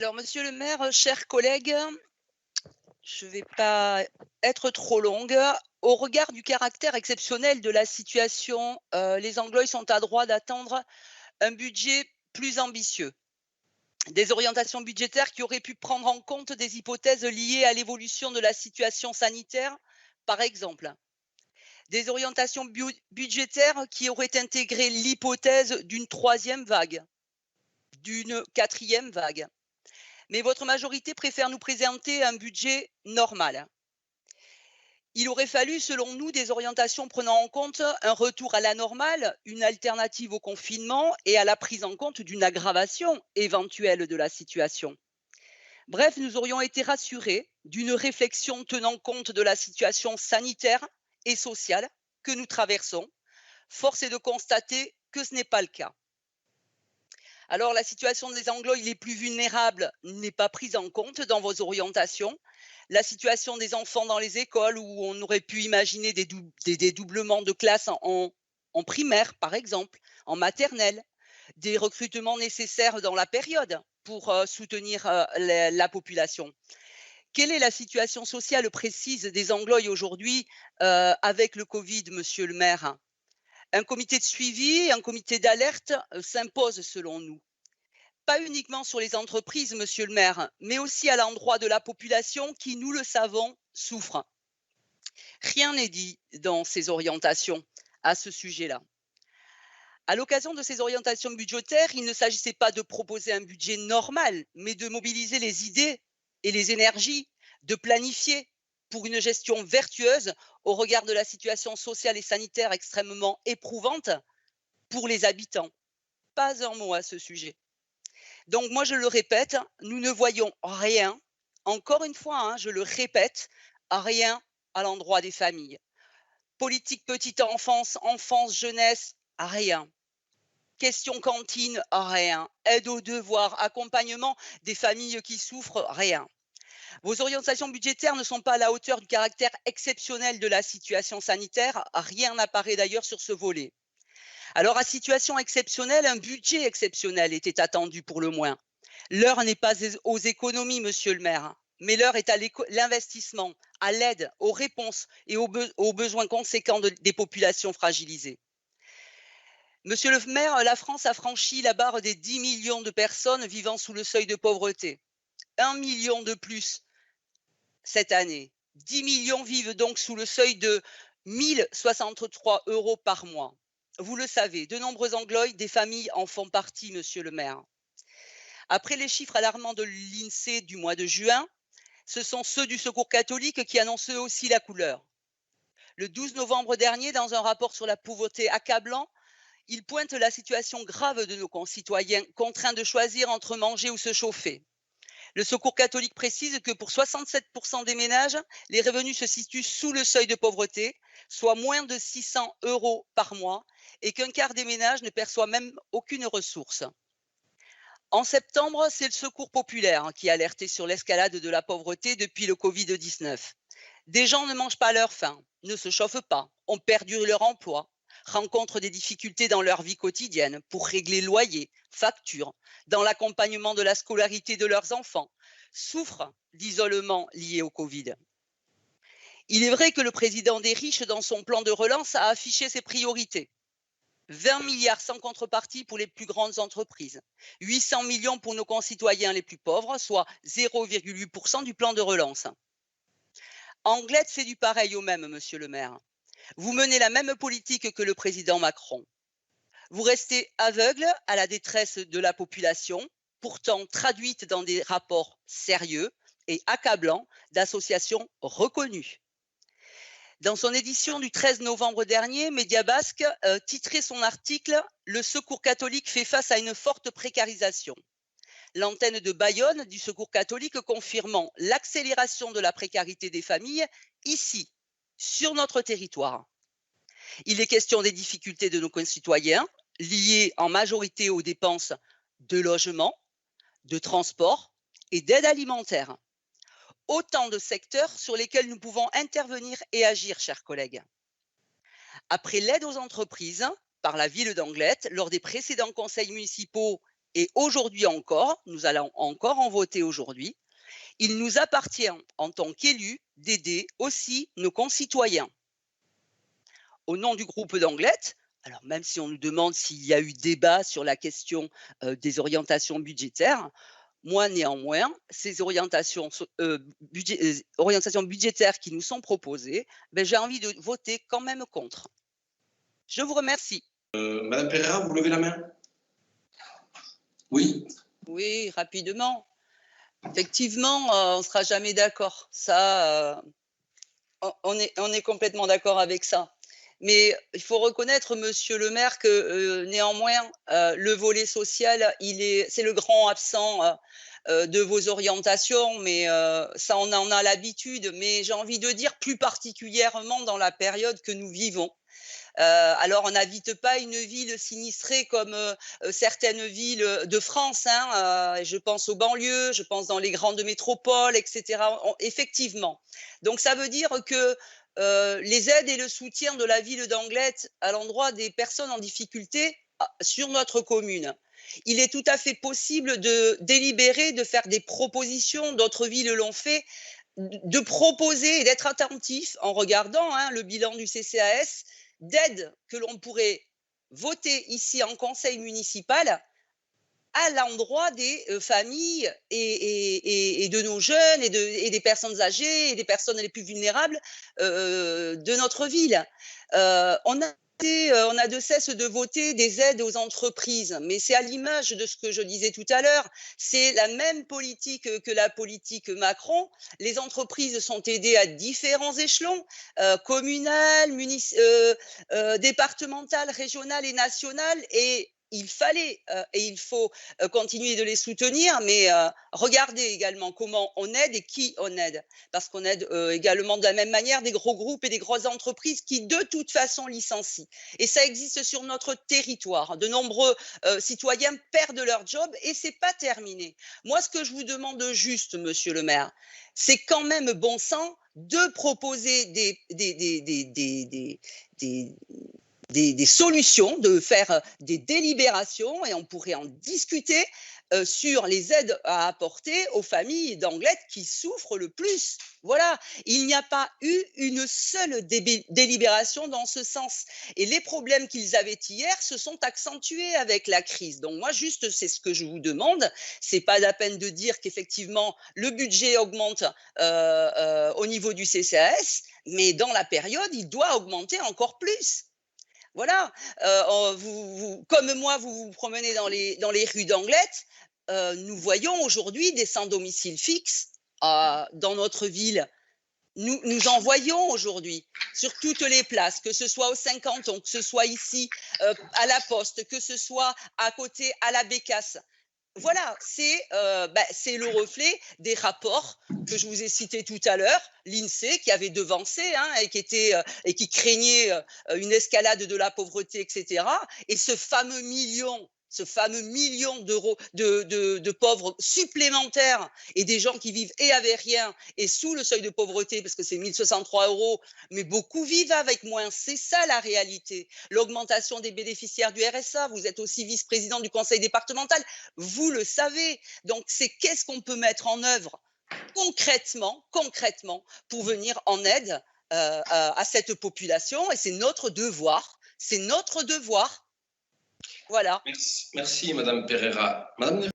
Alors, monsieur le maire, chers collègues, je ne vais pas être trop longue. Au regard du caractère exceptionnel de la situation, les Anglois sont à droit d'attendre un budget plus ambitieux. Des orientations budgétaires qui auraient pu prendre en compte des hypothèses liées à l'évolution de la situation sanitaire, par exemple. Des orientations budgétaires qui auraient intégré l'hypothèse d'une troisième vague, d'une quatrième vague. Mais votre majorité préfère nous présenter un budget normal. Il aurait fallu, selon nous, des orientations prenant en compte un retour à la normale, une alternative au confinement et à la prise en compte d'une aggravation éventuelle de la situation. Bref, nous aurions été rassurés d'une réflexion tenant compte de la situation sanitaire et sociale que nous traversons. Force est de constater que ce n'est pas le cas. Alors, la situation des Anglo les plus vulnérables n'est pas prise en compte dans vos orientations. La situation des enfants dans les écoles, où on aurait pu imaginer des dédoublements de classes en primaire, par exemple, en maternelle, des recrutements nécessaires dans la période pour soutenir la population. Quelle est la situation sociale précise des Anglois aujourd'hui avec le Covid, monsieur le maire? Un comité de suivi, un comité d'alerte s'impose selon nous, pas uniquement sur les entreprises, monsieur le maire, mais aussi à l'endroit de la population qui, nous le savons, souffre. Rien n'est dit dans ces orientations à ce sujet-là. À l'occasion de ces orientations budgétaires, il ne s'agissait pas de proposer un budget normal, mais de mobiliser les idées et les énergies, de planifier pour une gestion vertueuse au regard de la situation sociale et sanitaire extrêmement éprouvante pour les habitants. Pas un mot à ce sujet. Donc moi, je le répète, nous ne voyons rien, encore une fois, je le répète, rien à l'endroit des familles. Politique petite enfance, enfance, jeunesse, rien. Question cantine, rien. Aide aux devoirs, accompagnement des familles qui souffrent, rien. Vos orientations budgétaires ne sont pas à la hauteur du caractère exceptionnel de la situation sanitaire. Rien n'apparaît d'ailleurs sur ce volet. Alors, à situation exceptionnelle, un budget exceptionnel était attendu pour le moins. L'heure n'est pas aux économies, monsieur le maire, mais l'heure est à l'investissement, à l'aide, aux réponses et aux besoins conséquents des populations fragilisées. Monsieur le maire, la France a franchi la barre des 10 millions de personnes vivant sous le seuil de pauvreté. 1 million de plus cette année. 10 millions vivent donc sous le seuil de 1063 euros par mois. Vous le savez, de nombreux Anglois, des familles en font partie, monsieur le maire. Après les chiffres alarmants de l'INSEE du mois de juin, ce sont ceux du Secours catholique qui annoncent eux aussi la couleur. Le 12 novembre dernier, dans un rapport sur la pauvreté accablant, il pointe la situation grave de nos concitoyens contraints de choisir entre manger ou se chauffer. Le Secours catholique précise que pour 67% des ménages, les revenus se situent sous le seuil de pauvreté, soit moins de 600 euros par mois, et qu'un quart des ménages ne perçoit même aucune ressource. En septembre, c'est le Secours populaire qui a alerté sur l'escalade de la pauvreté depuis le Covid-19. Des gens ne mangent pas à leur faim, ne se chauffent pas, ont perdu leur emploi, rencontrent des difficultés dans leur vie quotidienne pour régler loyer, factures, dans l'accompagnement de la scolarité de leurs enfants, souffrent d'isolement lié au Covid. Il est vrai que le président des riches, dans son plan de relance, a affiché ses priorités. 20 milliards sans contrepartie pour les plus grandes entreprises, 800 millions pour nos concitoyens les plus pauvres, soit 0,8% du plan de relance. Anglette fait du pareil au même, monsieur le maire. Vous menez la même politique que le président Macron. Vous restez aveugle à la détresse de la population, pourtant traduite dans des rapports sérieux et accablants d'associations reconnues. Dans son édition du 13 novembre dernier, Média Basque titrait son article Le Secours catholique fait face à une forte précarisation. L'antenne de Bayonne du Secours catholique confirmant l'accélération de la précarité des familles ici, sur notre territoire. Il est question des difficultés de nos concitoyens, liées en majorité aux dépenses de logement, de transport et d'aide alimentaire. Autant de secteurs sur lesquels nous pouvons intervenir et agir, chers collègues. Après l'aide aux entreprises par la ville d'Anglette lors des précédents conseils municipaux Et aujourd'hui encore, nous allons encore en voter aujourd'hui, il nous appartient en tant qu'élus d'aider aussi nos concitoyens. Au nom du groupe d'Anglette, alors même si on nous demande s'il y a eu débat sur la question des orientations budgétaires, moi néanmoins, ces orientations budgétaires qui nous sont proposées, ben, j'ai envie de voter quand même contre. Je vous remercie. Madame Pereira, vous levez la main? Oui. Oui, rapidement. Effectivement, on ne sera jamais d'accord. Ça, on est complètement d'accord avec ça. Mais il faut reconnaître, monsieur le maire, que néanmoins, le volet social, c'est le grand absent de vos orientations, mais ça, on en a l'habitude. Mais j'ai envie de dire plus particulièrement dans la période que nous vivons. Alors, on n'habite pas une ville sinistrée comme certaines villes de France, hein, je pense aux banlieues, je pense dans les grandes métropoles, etc. Effectivement. Donc, ça veut dire que les aides et le soutien de la ville d'Anglette à l'endroit des personnes en difficulté sur notre commune. Il est tout à fait possible de délibérer, de faire des propositions, d'autres villes l'ont fait, de proposer et d'être attentif en regardant le bilan du CCAS, d'aides que l'on pourrait voter ici en conseil municipal à l'endroit des familles et de nos jeunes et des personnes âgées et des personnes les plus vulnérables de notre ville. On a de cesse de voter des aides aux entreprises, mais c'est à l'image de ce que je disais tout à l'heure, c'est la même politique que la politique Macron. Les entreprises sont aidées à différents échelons, communal, départemental, régional et national, et il fallait et il faut continuer de les soutenir, mais regardez également comment on aide et qui on aide. Parce qu'on aide également de la même manière des gros groupes et des grosses entreprises qui de toute façon licencient. Et ça existe sur notre territoire. De nombreux citoyens perdent leur job et c'est pas terminé. Moi, ce que je vous demande juste, monsieur le maire, c'est quand même bon sang de proposer des solutions, de faire des délibérations et on pourrait en discuter sur les aides à apporter aux familles d'Anglette qui souffrent le plus. Voilà, il n'y a pas eu une seule délibération dans ce sens. Et les problèmes qu'ils avaient hier se sont accentués avec la crise. Donc moi, juste, c'est ce que je vous demande. C'est pas la peine de dire qu'effectivement, le budget augmente au niveau du CCAS, mais dans la période, il doit augmenter encore plus. Voilà, comme moi, vous vous promenez dans les rues d'Anglette, nous voyons aujourd'hui des sans domicile fixe dans notre ville. Nous en voyons aujourd'hui sur toutes les places, que ce soit au Saint-Canton, que ce soit ici à la Poste, que ce soit à côté à la Bécasse. Voilà, c'est le reflet des rapports que je vous ai cités tout à l'heure, l'INSEE qui avait devancé et qui craignait une escalade de la pauvreté, etc. Et ce fameux million d'euros de pauvres supplémentaires et des gens qui vivent et avec rien et sous le seuil de pauvreté parce que c'est 1063 euros, mais beaucoup vivent avec moins. C'est ça la réalité. L'augmentation des bénéficiaires du RSA, vous êtes aussi vice-président du conseil départemental, vous le savez. Donc, c'est qu'est-ce qu'on peut mettre en œuvre concrètement pour venir en aide à cette population. Et c'est notre devoir. C'est notre devoir. Voilà. Merci, Madame Pereira. Madame